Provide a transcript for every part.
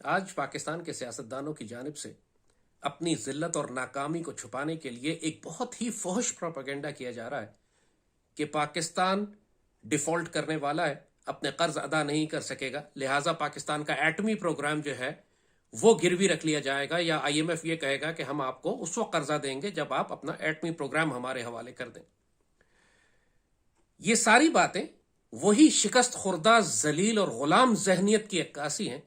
آج پاکستان کے سیاستدانوں کی جانب سے اپنی ذلت اور ناکامی کو چھپانے کے لیے ایک بہت ہی فحش پروپیگنڈا کیا جا رہا ہے کہ پاکستان ڈیفالٹ کرنے والا ہے، اپنے قرض ادا نہیں کر سکے گا، لہٰذا پاکستان کا ایٹمی پروگرام جو ہے وہ گروی رکھ لیا جائے گا، یا آئی ایم ایف یہ کہے گا کہ ہم آپ کو اس وقت قرضہ دیں گے جب آپ اپنا ایٹمی پروگرام ہمارے حوالے کر دیں۔ یہ ساری باتیں وہی شکست خوردہ ذلیل اور غلام ذہنیت کی عکاسی ہیں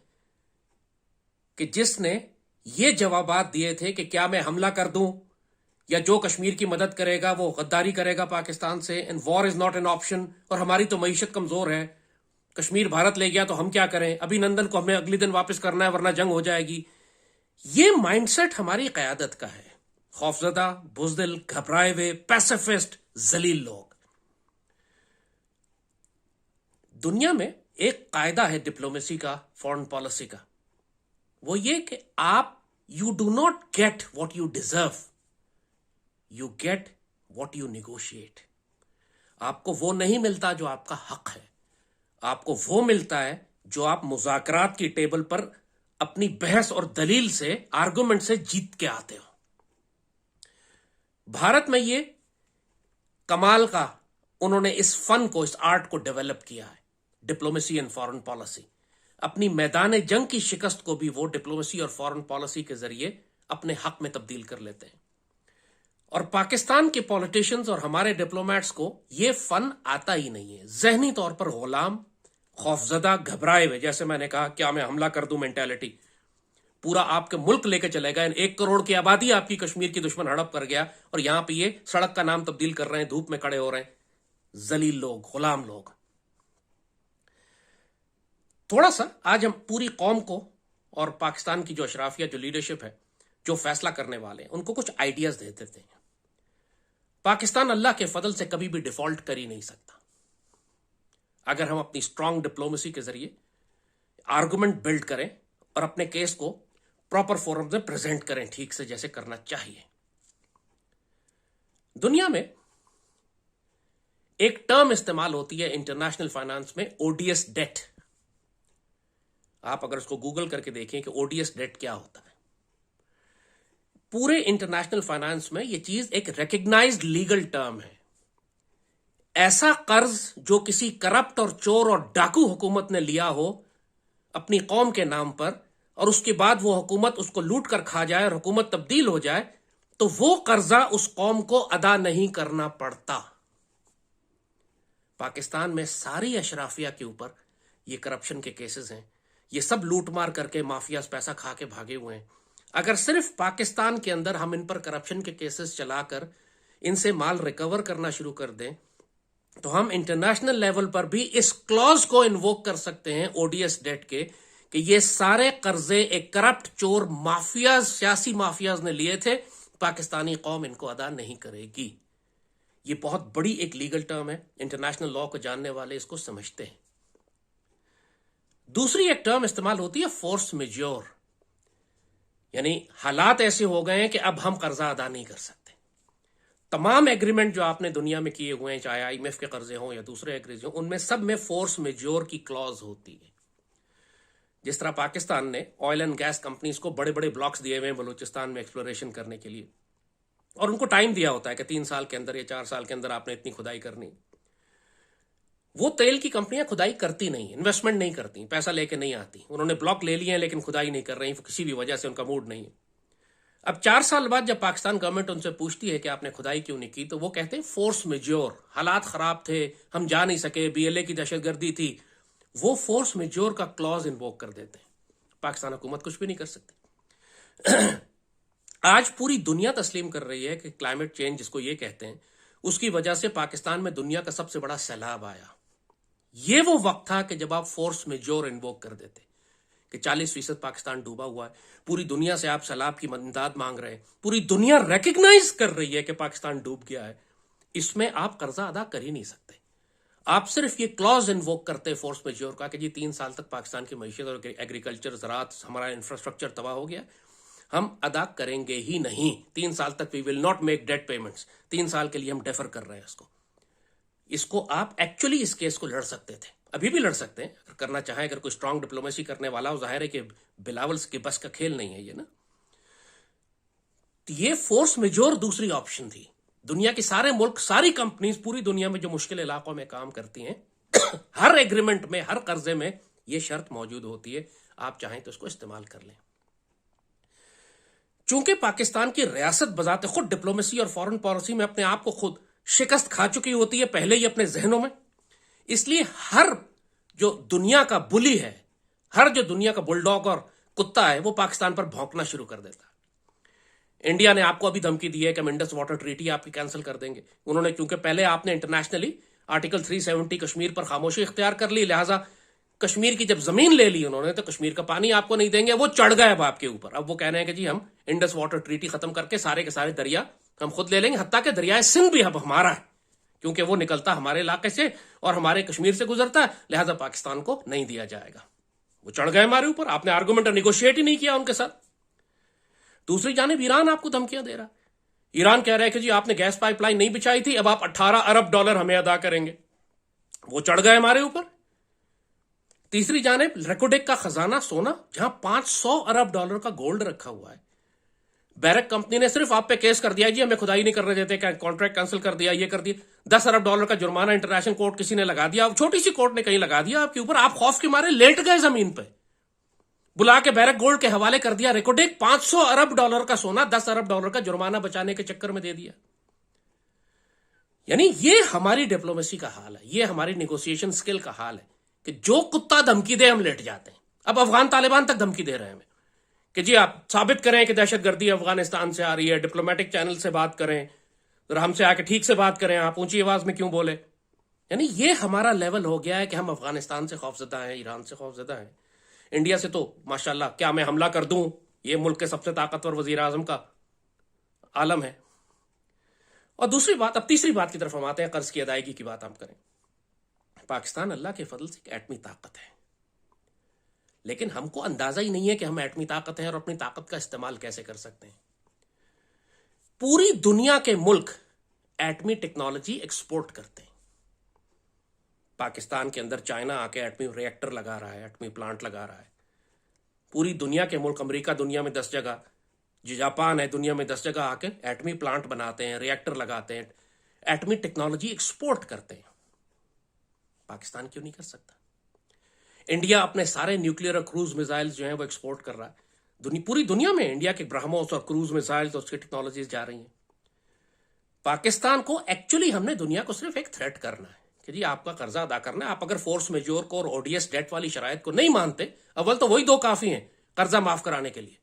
کہ جس نے یہ جوابات دیے تھے کہ کیا میں حملہ کر دوں یا جو کشمیر کی مدد کرے گا وہ غداری کرے گا پاکستان سے، and war is not an option, اور ہماری تو معیشت کمزور ہے، کشمیر بھارت لے گیا تو ہم کیا کریں، ابھی نندن کو ہمیں اگلی دن واپس کرنا ہے ورنہ جنگ ہو جائے گی۔ یہ مائنڈ سیٹ ہماری قیادت کا ہے، خوفزدہ، بزدل، گھبرائے ہوئے، پیسیفسٹ، ذلیل لوگ۔ دنیا میں ایک قاعدہ ہے ڈپلومیسی کا، فورن پالیسی کا، وہ یہ کہ آپ you do not get what you deserve, you get what you negotiate. آپ کو وہ نہیں ملتا جو آپ کا حق ہے، آپ کو وہ ملتا ہے جو آپ مذاکرات کی ٹیبل پر اپنی بحث اور دلیل سے، آرگومنٹ سے جیت کے آتے ہو۔ بھارت میں یہ کمال کا انہوں نے اس فن کو، اس آرٹ کو ڈیولپ کیا ہے، ڈپلومیسی اینڈ فارن پالیسی۔ اپنی میدان جنگ کی شکست کو بھی وہ ڈپلومیسی اور فارن پالیسی کے ذریعے اپنے حق میں تبدیل کر لیتے ہیں۔ اور پاکستان کے پولیٹیشنز اور ہمارے ڈپلومیٹس کو یہ فن آتا ہی نہیں ہے، ذہنی طور پر غلام، خوفزدہ، گھبرائے ہوئے، جیسے میں نے کہا کیا میں حملہ کر دوں مینٹیلٹی، پورا آپ کے ملک لے کے چلے گا، 1 کروڑ کی آبادی آپ کی کشمیر کی دشمن ہڑپ کر گیا، اور یہاں پہ یہ سڑک کا نام تبدیل کر رہے ہیں، دھوپ میں کھڑے ہو رہے ہیں، ذلیل لوگ، غلام لوگ۔ تھوڑا سا آج ہم پوری قوم کو اور پاکستان کی جو اشرافیہ، جو لیڈرشپ ہے، جو فیصلہ کرنے والے ہیں، ان کو کچھ آئیڈیاز دے دیتے ہیں۔ پاکستان اللہ کے فضل سے کبھی بھی ڈیفالٹ کر ہی نہیں سکتا اگر ہم اپنی اسٹرانگ ڈپلومیسی کے ذریعے آرگومنٹ بلڈ کریں اور اپنے کیس کو پراپر فورم میں پریزنٹ کریں، ٹھیک سے جیسے کرنا چاہیے۔ دنیا میں ایک ٹرم استعمال ہوتی ہے انٹرنیشنل فائنانس میں، او ڈی ایس ڈیٹ۔ آپ اگر اس کو گوگل کر کے دیکھیں کہ او ڈی ایس ڈیٹ کیا ہوتا ہے، پورے انٹرنیشنل فائنانس میں یہ چیز ایک ریکگنائزڈ لیگل ٹرم ہے۔ ایسا قرض جو کسی کرپٹ اور چور اور ڈاکو حکومت نے لیا ہو اپنی قوم کے نام پر، اور اس کے بعد وہ حکومت اس کو لوٹ کر کھا جائے اور حکومت تبدیل ہو جائے، تو وہ قرضہ اس قوم کو ادا نہیں کرنا پڑتا۔ پاکستان میں ساری اشرافیہ کے اوپر یہ کرپشن کے کیسز ہیں، یہ سب لوٹ مار کر کے مافیاز پیسہ کھا کے بھاگے ہوئے ہیں۔ اگر صرف پاکستان کے اندر ہم ان پر کرپشن کے کیسز چلا کر ان سے مال ریکور کرنا شروع کر دیں، تو ہم انٹرنیشنل لیول پر بھی اس کلوز کو انووک کر سکتے ہیں او ڈی ایس ڈیٹ کے، کہ یہ سارے قرضے ایک کرپٹ چور مافیاز، سیاسی مافیاز نے لیے تھے، پاکستانی قوم ان کو ادا نہیں کرے گی۔ یہ بہت بڑی ایک لیگل ٹرم ہے، انٹرنیشنل لا کو جاننے والے اس کو سمجھتے ہیں۔ دوسری ایک ٹرم استعمال ہوتی ہے فورس میجور، یعنی حالات ایسے ہو گئے ہیں کہ اب ہم قرضہ ادا نہیں کر سکتے۔ تمام ایگریمنٹ جو آپ نے دنیا میں کیے ہوئے ہیں، چاہے آئی ایم ایف کے قرضے ہوں یا دوسرے ایگریمنٹ ہوں، ان میں سب میں فورس میجور کی کلوز ہوتی ہے۔ جس طرح پاکستان نے آئل اینڈ گیس کمپنیز کو بڑے بڑے بلاکس دیے ہوئے ہیں بلوچستان میں ایکسپلوریشن کرنے کے لیے، اور ان کو ٹائم دیا ہوتا ہے کہ 3 سال کے اندر یا 4 سال کے اندر آپ نے اتنی کھدائی کرنی۔ وہ تیل کی کمپنیاں کھدائی کرتی نہیں، انویسٹمنٹ نہیں کرتی، پیسہ لے کے نہیں آتی، انہوں نے بلاک لے لیے ہیں لیکن کھدائی نہیں کر رہی، کسی بھی وجہ سے ان کا موڈ نہیں ہے۔ اب 4 سال بعد جب پاکستان گورنمنٹ ان سے پوچھتی ہے کہ آپ نے کھدائی کیوں نہیں کی، تو وہ کہتے ہیں فورس میجور، حالات خراب تھے، ہم جا نہیں سکے، بی ایل اے کی دہشت گردی تھی۔ وہ فورس میجور کا کلوز انووک کر دیتے ہیں، پاکستان حکومت کچھ بھی نہیں کر سکتی۔ آج پوری دنیا تسلیم کر رہی ہے کہ کلائمیٹ چینج جس کو یہ کہتے ہیں، اس کی وجہ سے پاکستان میں دنیا کا سب سے بڑا سیلاب آیا۔ یہ وہ وقت تھا کہ جب آپ فورس میجور انووک کر دیتے کہ 40% پاکستان ڈوبا ہوا ہے، پوری دنیا سے آپ سیلاب کی امداد مانگ رہے ہیں، پوری دنیا ریکگنائز کر رہی ہے کہ پاکستان ڈوب گیا ہے، اس میں آپ قرضہ ادا کر ہی نہیں سکتے۔ آپ صرف یہ کلوز انووک کرتے فورس میجور کا کہ جی 3 سال تک پاکستان کی معیشت اور ایگریکلچر، زراعت، ہمارا انفراسٹرکچر تباہ ہو گیا، ہم ادا کریں گے ہی نہیں، 3 سال تک we will not make debt payments, 3 سال کے لیے ہم ڈیفر کر رہے ہیں اس کو۔ آپ ایکچولی اس کیس کو لڑ سکتے تھے ابھی بھی لڑ سکتے ہیں اگر کرنا چاہیں, اگر کوئی اسٹرانگ ڈپلومیسی کرنے والا ہو. ظاہر ہے کہ بلاول کے بس کا کھیل نہیں ہے یہ نا. یہ فورس میجور دوسری آپشن تھی. دنیا کے سارے ملک, ساری کمپنیز پوری دنیا میں جو مشکل علاقوں میں کام کرتی ہیں, ہر ایگریمنٹ میں, ہر قرضے میں یہ شرط موجود ہوتی ہے, آپ چاہیں تو اس کو استعمال کر لیں. چونکہ پاکستان کی ریاست بذات خود ڈپلومیسی اور فارن پالیسی میں اپنے آپ کو خود شکست کھا چکی ہوتی ہے پہلے ہی اپنے ذہنوں میں, اس لیے ہر جو دنیا کا بلی ہے, ہر جو دنیا کا بلڈاگ اور کتا ہے, وہ پاکستان پر بھونکنا شروع کر دیتا ہے. انڈیا نے آپ کو ابھی دھمکی دی ہے کہ ہم انڈس واٹر ٹریٹی آپ کی کینسل کر دیں گے. انہوں نے, چونکہ پہلے آپ نے انٹرنیشنلی آرٹیکل 370 کشمیر پر خاموشی اختیار کر لی, لہٰذا کشمیر کی جب زمین لے لی انہوں نے تو کشمیر کا پانی آپ کو نہیں دیں گے. وہ چڑھ گئے اب آپ کے اوپر. اب وہ کہہ رہے ہیں کہ جی ہم انڈس واٹر ٹریٹی ختم کر کے سارے کے سارے دریا ہم خود لے لیں گے, حتیٰ کہ دریائے سندھ بھی اب ہمارا ہے, کیونکہ وہ نکلتا ہمارے علاقے سے اور ہمارے کشمیر سے گزرتا ہے, لہٰذا پاکستان کو نہیں دیا جائے گا. وہ چڑھ گئے ہمارے اوپر. آپ نے آرگومنٹ نیگوشیٹ ہی نہیں کیا ان کے ساتھ. دوسری جانب ایران آپ کو دھمکیاں دے رہا. ایران کہہ رہا ہے کہ جی آپ نے گیس پائپ لائن نہیں بچھائی تھی, اب آپ $18 ارب ہمیں ادا کریں گے. وہ چڑھ گئے ہمارے اوپر. تیسری جانب ریکوڈیک کا خزانہ سونا, جہاں $500 ارب کا گولڈ رکھا ہوا ہے. بیرک کمپنی نے صرف آپ پہ کیس کر دیا, جی ہمیں کھدائی نہیں کرنے دیتے, کانٹریکٹ کینسل کر دیا, یہ کر دیا. $10 ارب کا جرمانہ انٹرنیشنل کورٹ کسی نے لگا دیا, چھوٹی سی کورٹ نے کہیں لگا دیا آپ کے اوپر. آپ خوف کے مارے لیٹ گئے زمین پہ, بلا کے بیرک گولڈ کے حوالے کر دیا. ریکوڈیک $500 ارب کا سونا $10 ارب کا جرمانہ بچانے کے چکر میں دے دیا. یعنی یہ ہماری ڈپلومیسی کا حال ہے, یہ ہماری نیگوسیشن سکل کا حال ہے کہ جو کتا دھمکی دے ہم لیٹ جاتے ہیں. اب افغان طالبان تک دھمکی دے رہے ہیں ہمیں کہ جی آپ ثابت کریں کہ دہشت گردی افغانستان سے آ رہی ہے, ڈپلومیٹک چینل سے بات کریں, ہم سے آ کے ٹھیک سے بات کریں, آپ اونچی آواز میں کیوں بولے. یعنی یہ ہمارا لیول ہو گیا ہے کہ ہم افغانستان سے خوفزدہ ہیں, ایران سے خوفزدہ ہیں. انڈیا سے تو ماشاءاللہ کیا میں حملہ کر دوں, یہ ملک کے سب سے طاقتور وزیر اعظم کا عالم ہے. اور دوسری بات, اب تیسری بات کی طرف ہم آتے ہیں, قرض کی ادائیگی کی بات ہم کریں. پاکستان اللہ کے فضل سے ایک ایٹمی طاقت ہے, لیکن ہم کو اندازہ ہی نہیں ہے کہ ہم ایٹمی طاقت ہیں اور اپنی طاقت کا استعمال کیسے کر سکتے ہیں. پوری دنیا کے ملک ایٹمی ٹیکنالوجی ایکسپورٹ کرتے ہیں. پاکستان کے اندر چائنا آ کے ایٹمی ریئیکٹر لگا رہا ہے, ایٹمی پلانٹ لگا رہا ہے. پوری دنیا کے ملک, امریکہ دنیا میں 10 جگہ, جاپان ہے دنیا میں 10 جگہ آ کے ایٹمی پلانٹ بناتے ہیں, ریئیکٹر لگاتے ہیں, ایٹمی ٹیکنالوجی ایکسپورٹ کرتے ہیں. پاکستان کیوں نہیں کر سکتا؟ انڈیا اپنے سارے نیوکلیئر اور کروز میزائل جو ہیں وہ ایکسپورٹ کر رہا ہے. پوری دنیا میں انڈیا کے برہموس اور کروز میزائل اور اس کی ٹیکنالوجیز جا رہی ہیں. پاکستان کو ایکچولی ہم نے دنیا کو صرف ایک تھریٹ کرنا ہے کہ جی آپ کا قرضہ ادا کرنا ہے. آپ اگر فورس میجور کو اور او ڈی ایس ڈیٹ والی شرائط کو نہیں مانتے, اول تو وہی 2 کافی ہیں قرضہ معاف کرانے کے لیے.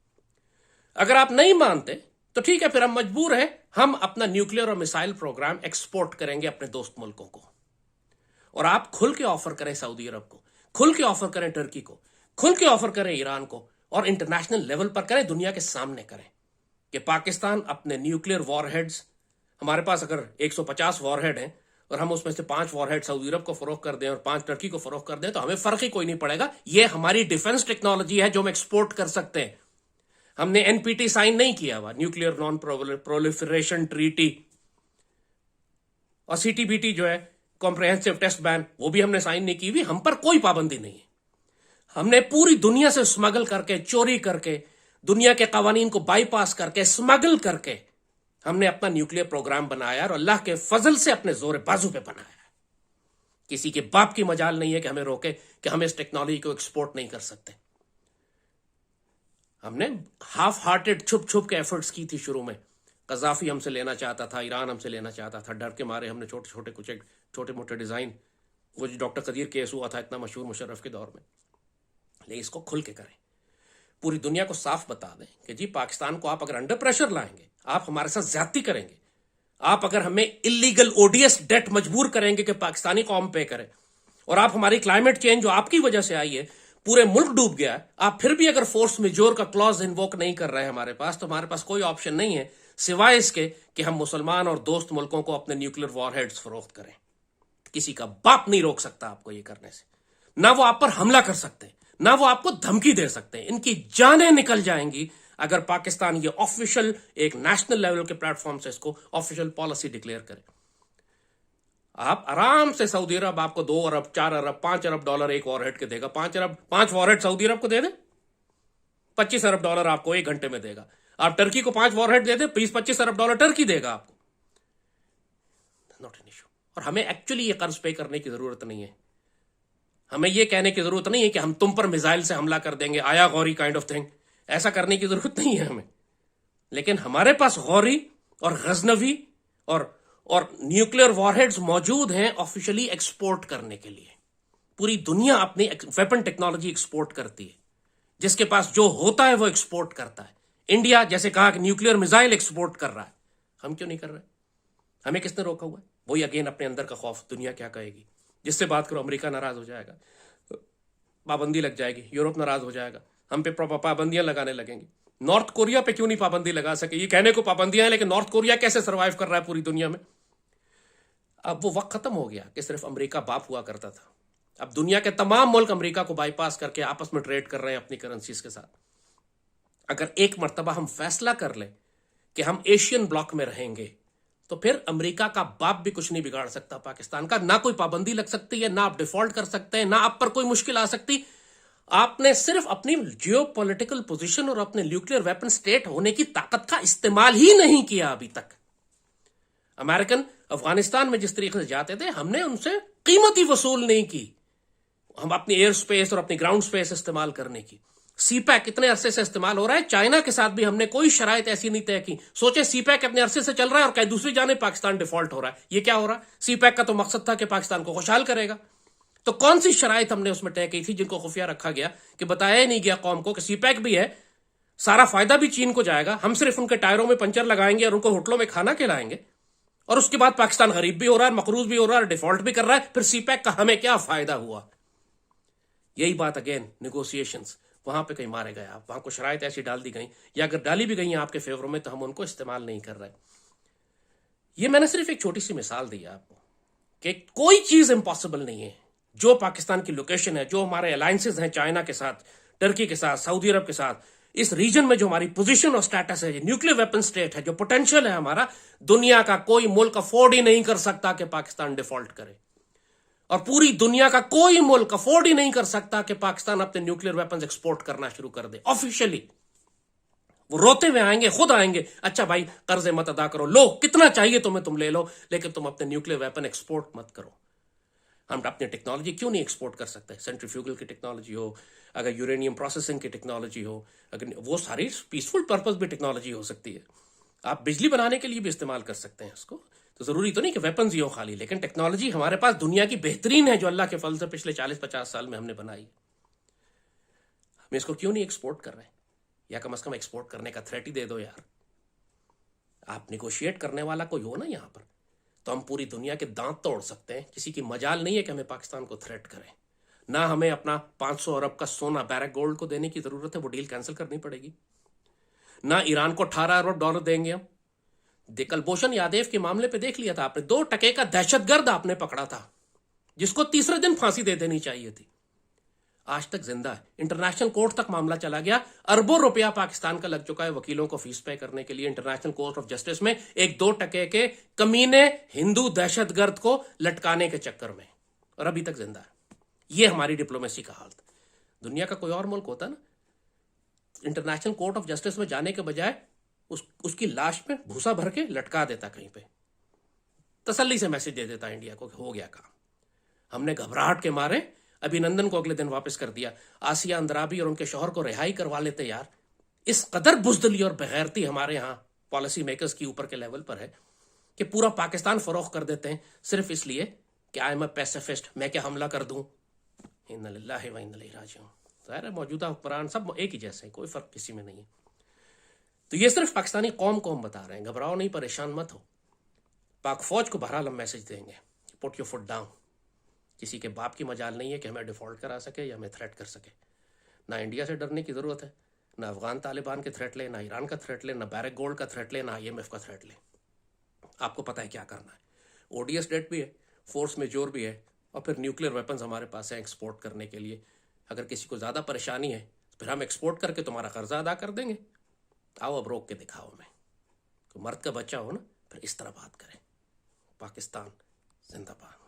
اگر آپ نہیں مانتے تو ٹھیک ہے, پھر ہم مجبور ہیں, ہم اپنا نیوکلیئر اور میسائل پروگرام ایکسپورٹ کریں گے اپنے دوست ملکوں کو. اور آپ کھل کے آفر کریں سعودی عرب کو, کھل کے آفر کریں ٹرکی کو, کھل کے آفر کریں ایران کو, اور انٹرنیشنل لیول پر کریں, دنیا کے سامنے کریں کہ پاکستان اپنے نیوکلیئر وار ہیڈز, ہمارے پاس اگر 150 وار ہیڈ ہیں اور ہم اس میں سے 5 وار ہیڈ سعودی عرب کو فروخت کر دیں اور 5 ٹرکی کو فروخت کر دیں تو ہمیں فرق ہی کوئی نہیں پڑے گا. یہ ہماری ڈیفنس ٹیکنالوجی ہے جو ہم ایکسپورٹ کر سکتے ہیں. ہم نے NPT سائن نہیں کیا ہوا, نیوکلیئر نان پرولیفریشن ٹریٹی, اور CTBT جو ہے کمپریہنسو ٹیسٹ بین, وہ بھی ہم نے سائن نہیں کی ہوئی. ہم پر کوئی پابندی نہیں ہے. ہم نے پوری دنیا سے اسمگل کر کے, چوری کر کے, دنیا کے قوانین کو بائی پاس کر کے, اسمگل کر کے ہم نے اپنا نیوکلیئر پروگرام بنایا, اور اللہ کے فضل سے اپنے زور بازو پہ بنایا. کسی کے باپ کی مجال نہیں ہے کہ ہمیں روکے کہ ہم اس ٹیکنالوجی کو ایکسپورٹ نہیں کر سکتے. ہم نے ہاف ہارٹڈ چھپ چھپ کے ایفرٹس کی تھی شروع میں. قذافی ہم سے لینا چاہتا تھا, ایران ہم سے لینا چاہتا تھا, ڈر کے مارے ہم نے چھوٹے موٹے ڈیزائن, وہ جو ڈاکٹر قدیر کیس ہوا تھا اتنا مشہور مشرف کے دور میں. لیکن اس کو کھل کے کریں, پوری دنیا کو صاف بتا دیں کہ جی پاکستان کو آپ اگر انڈر پریشر لائیں گے, آپ ہمارے ساتھ زیادتی کریں گے, آپ اگر ہمیں اللیگل ODS ڈیٹ مجبور کریں گے کہ پاکستانی قوم پے کرے, اور آپ ہماری کلائمیٹ چینج جو آپ کی وجہ سے آئی ہے, پورے ملک ڈوب گیا, آپ پھر بھی اگر فورس میجور کا کلوز انووک نہیں کر رہے ہمارے پاس, تو ہمارے پاس کوئی آپشن نہیں ہے سوائے اس کے کہ ہم مسلمان اور دوست ملکوں کو اپنے نیوکلیئر وار ہیڈز فروخت کریں. کسی کا باپ نہیں روک سکتا آپ کو یہ کرنے سے. نہ وہ آپ پر حملہ کر سکتے ہیں, نہ وہ آپ کو دھمکی دے سکتے ہیں. ان کی جانیں نکل جائیں گی اگر پاکستان یہ آفیشل ایک نیشنل لیول کے پلیٹ فارم سے اس کو آفیشل پالیسی ڈکلیئر کرے. آپ آرام سے سعودی عرب آپ کو 2 ارب 4 ارب $5 ایک وار ہیڈ کے دے گا. 5 وار ہیڈ سعودی عرب کو دے دیں, $25 آپ کو 1 گھنٹے میں دے گا. آپ ٹرکی کو 5 وار ہیڈ دے دیں, $25 ٹرکی دے گا آپ کو. Not an issue. اور ہمیں ایکچولی یہ قرض پے کرنے کی ضرورت نہیں ہے. ہمیں یہ کہنے کی ضرورت نہیں ہے کہ ہم تم پر میزائل سے حملہ کر دیں گے, آیا غوری کائنڈ آف تھنگ. ایسا کرنے کی ضرورت نہیں ہے ہمیں. لیکن ہمارے پاس غوری اور غزنوی اور نیوکلیر وار ہیڈز موجود ہیں آفیشلی ایکسپورٹ کرنے کے لیے. پوری دنیا اپنی ویپن ٹیکنالوجی ایکسپورٹ کرتی ہے. جس کے پاس جو ہوتا ہے وہ ایکسپورٹ کرتا ہے. انڈیا جیسے کہا کہ نیوکلیر میزائل ایکسپورٹ کر رہا ہے, ہم کیوں نہیں کر رہے؟ ہمیں کس نے روکا ہوا ہے؟ وہی اگین اپنے اندر کا خوف, دنیا کیا کہے گی. جس سے بات کرو امریکہ ناراض ہو جائے گا, پابندی لگ جائے گی. یورپ ناراض ہو جائے گا, ہم پہ پابندیاں لگانے لگیں گے. نارتھ کوریا پہ کیوں نہیں پابندی لگا سکے؟ یہ کہنے کو پابندیاں ہیں, لیکن نارتھ کوریا کیسے سروائیو کر رہا ہے پوری دنیا میں؟ اب وہ وقت ختم ہو گیا کہ صرف امریکہ باپ ہوا کرتا تھا. اب دنیا کے تمام ملک امریکہ کو بائی پاس کر کے آپس میں ٹریڈ کر رہے ہیں اپنی کرنسیز کے ساتھ. اگر ایک مرتبہ ہم فیصلہ کر لیں کہ ہم ایشین بلاک میں رہیں گے تو پھر امریکہ کا باپ بھی کچھ نہیں بگاڑ سکتا پاکستان کا. نہ کوئی پابندی لگ سکتی ہے, نہ آپ ڈیفالٹ کر سکتے ہیں, نہ آپ پر کوئی مشکل آ سکتی. آپ نے صرف اپنی جیو پولیٹیکل پوزیشن اور اپنے نیوکلیر ویپن سٹیٹ ہونے کی طاقت کا استعمال ہی نہیں کیا ابھی تک. امریکن افغانستان میں جس طریقے سے جاتے تھے, ہم نے ان سے قیمت ہی وصول نہیں کی. ہم اپنی ایئر سپیس اور اپنی گراؤنڈ سپیس استعمال کرنے کی. سی پیک اتنے عرصے سے استعمال ہو رہا ہے. چائنا کے ساتھ بھی ہم نے کوئی شرائط ایسی نہیں طے کی. سوچے سی پیک اپنے عرصے سے چل رہا ہے اور کہیں دوسری جانب پاکستان ڈیفالٹ ہو رہا ہے. یہ کیا ہو رہا ہے؟ سی پیک کا تو مقصد تھا کہ پاکستان کو خوشحال کرے گا. تو کون سی شرائط ہم نے اس میں طے کی تھی جن کو خفیہ رکھا گیا کہ بتایا ہی نہیں گیا قوم کو کہ سی پیک بھی ہے, سارا فائدہ بھی چین کو جائے گا, ہم صرف ان کے ٹائروں میں پنچر لگائیں گے اور ان کو ہوٹلوں میں کھانا کھلائیں گے, اور اس کے بعد پاکستان غریب بھی ہو رہا ہے, مقروض بھی ہو رہا ہے, ڈیفالٹ بھی کر رہا ہے. پھر سی پیک کا ہمیں کیا فائدہ ہوا؟ یہی بات اگین نیگوسیشنز, وہاں پہ کہیں مارے گئے آپ, وہاں کو شرائط ایسی ڈال دی گئیں, یا اگر ڈالی بھی گئی ہیں آپ کے فیور میں تو ہم ان کو استعمال نہیں کر رہے. یہ میں نے صرف ایک چھوٹی سی مثال دی آپ کو کہ کوئی چیز امپاسبل نہیں ہے. جو پاکستان کی لوکیشن ہے, جو ہمارے الائنسز ہیں چائنا کے ساتھ, ٹرکی کے ساتھ, سعودی عرب کے ساتھ, اس ریجن میں جو ہماری پوزیشن اور سٹیٹس ہے, نیوکلیر ویپن سٹیٹ ہے, جو پوٹینشیل ہے ہمارا, دنیا کا کوئی ملک افورڈ ہی نہیں کر سکتا کہ پاکستان ڈیفالٹ کرے. اور پوری دنیا کا کوئی ملک افورڈ ہی نہیں کر سکتا کہ پاکستان اپنے نیوکلیر ویپنز ایکسپورٹ کرنا شروع کر دے آفیشلی. وہ روتے ہوئے آئیں گے, خود آئیں گے, اچھا بھائی قرض مت ادا کرو, لو کتنا چاہیے تمہیں تم لے لو, لیکن تم اپنے نیوکلیر ویپن ایکسپورٹ مت کرو. ہم اپنی ٹیکنالوجی کیوں نہیں ایکسپورٹ کر سکتے؟ سینٹریفیوگل کی ٹیکنالوجی ہو, اگر یورینیم پروسیسنگ کی ٹیکنالوجی ہو, اگر وہ ساری پیسفل پرپز بھی ٹیکنالوجی ہو سکتی ہے. آپ بجلی بنانے کے لیے بھی استعمال کر سکتے ہیں اس کو. تو ضروری تو نہیں کہ ویپنز ہی ہو خالی, لیکن ٹیکنالوجی ہمارے پاس دنیا کی بہترین ہے جو اللہ کے فضل سے پچھلے 40-50 سال میں ہم نے بنائی. ہم اس کو کیوں نہیں ایکسپورٹ کر رہے ہیں؟ یا کم از کم ایکسپورٹ کرنے کا تھریٹ ہی دے دو یار. آپ نیگوشیٹ کرنے والا کوئی ہو نا یہاں پر, تو ہم پوری دنیا کے دانت توڑ سکتے ہیں. کسی کی مجال نہیں ہے کہ ہمیں پاکستان کو تھریٹ کریں. نہ ہمیں اپنا 500 ارب کا سونا بیرک گولڈ کو دینے کی ضرورت ہے, وہ ڈیل کینسل کرنی پڑے گی. نہ ایران کو 18 ارب ڈالر دیں گے ہم. کلبھوشن یادیو کے معاملے پہ دیکھ لیا تھا آپ نے, 2 ٹکے کا دہشت گرد آپ نے پکڑا تھا جس کو تیسرے دن پھانسی دے دینی چاہیے تھی. آج تک زندہ ہے. انٹرنیشنل کورٹ تک معاملہ چلا گیا, اربوں روپیہ پاکستان کا لگ چکا ہے وکیلوں کو فیس پے کرنے کے لیے انٹرنیشنل کورٹ آف جسٹس میں, ایک 2 ٹکے کے کمینے ہندو دہشت گرد کو لٹکانے کے چکر میں, اور ابھی تک زندہ ہے. یہ ہماری ڈپلومیسی کا حالت. دنیا کا کوئی اور ملک ہوتا نا, انٹرنیشنل کورٹ آف جسٹس میں جانے کے بجائے اس کی لاش میں بھوسا بھر کے لٹکا دیتا کہیں پہ, تسلی سے میسج دے دیتا انڈیا کو کہ ہو گیا کام. ہم نے گھبراہٹ کے مارے ابھی نندن کو اگلے دن واپس کر دیا, آسیہ اندرابی اور ان کے شوہر کو رہائی کروا لیتے یار. اس قدر بزدلی اور بغیرتی ہمارے ہاں پالیسی میکرز کی اوپر کے لیول پر ہے کہ پورا پاکستان فروخت کر دیتے ہیں صرف اس لیے کہ آئی ایم اے پیسیفسٹ, میں کیا حملہ کر دوں. انا للہ و انا الیہ راجعون. ظاہر ہے موجودہ حکمران سب ایک ہی جیسے ہیں, کوئی فرق کسی میں نہیں ہے. تو یہ صرف پاکستانی قوم کو ہم بتا رہے ہیں, گھبراؤ نہیں, پریشان مت ہو. پاک فوج کو بہرحال ہم میسج دیں گے, پٹ یور فٹ ڈاؤن. کسی کے باپ کی مجال نہیں ہے کہ ہمیں ڈیفالٹ کرا سکے یا ہمیں تھریٹ کر سکے. نہ انڈیا سے ڈرنے کی ضرورت ہے, نہ افغان طالبان کے تھریٹ لے, نہ ایران کا تھریٹ لے, نہ بیرک گولڈ کا تھریٹ لے, نہ IMF کا تھریٹ لے. آپ کو پتہ ہے کیا کرنا ہے. ODS ڈیٹ بھی ہے, فورس میجور بھی ہے, اور پھر نیوکلیر ویپنز ہمارے پاس ہیں ایکسپورٹ کرنے کے لیے. اگر کسی کو زیادہ پریشانی ہے پھر ہم ایکسپورٹ کر کے تمہارا قرضہ ادا کر دیں گے. آؤ اب روک کے دکھاؤ ہمیں. کوئی مرد کا بچہ ہو نا, پھر اس طرح بات کریں. پاکستان زندہ باد.